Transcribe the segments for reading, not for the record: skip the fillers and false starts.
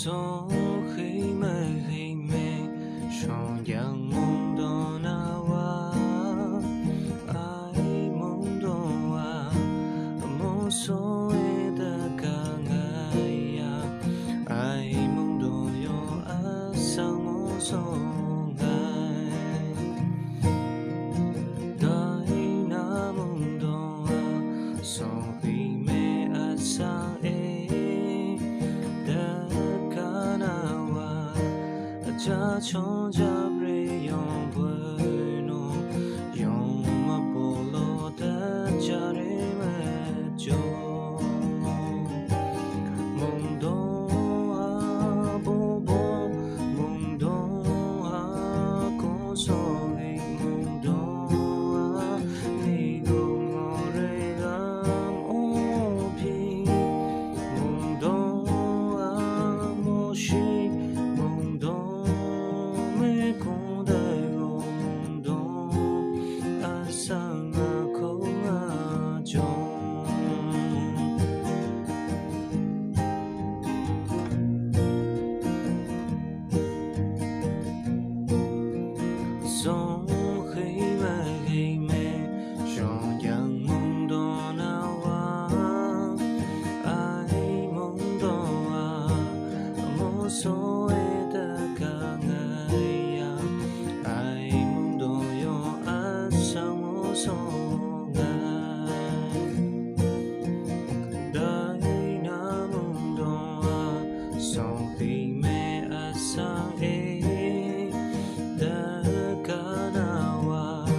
So hime son yang mundo nawa ai mundo wa mo so eda kangaya ai mundo yo asang mo so ngai dai na mundo wa so hime asang cha chong ja bre yong bui no yong ma bo lo da cha re ma jo mong do a bo bo mong do a con so le mong do a ni go ngo re gam o pi mong do a mo shi mong do con đời ngô mundo asang ako nga Diyos so hime trong yang mundo nawa ai mundo a mo so eda ka so ngai dai na mundo a so hime asang da kanawa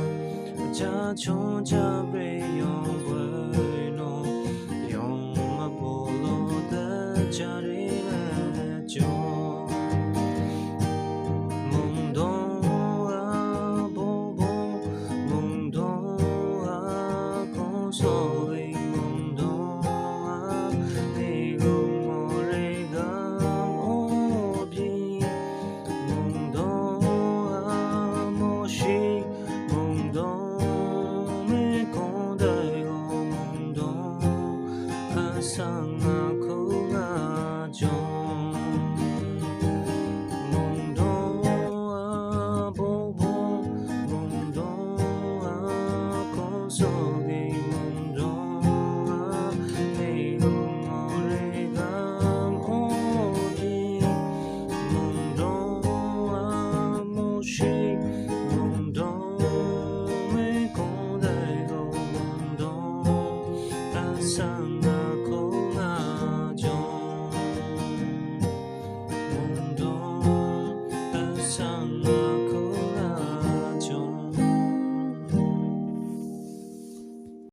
cha chong cha bre yong bui no yong ma bo lo da cha re ma jo so về mong đó để gom mò re gam ô bi mong đó mo shi mong đó me con đời mong đó sang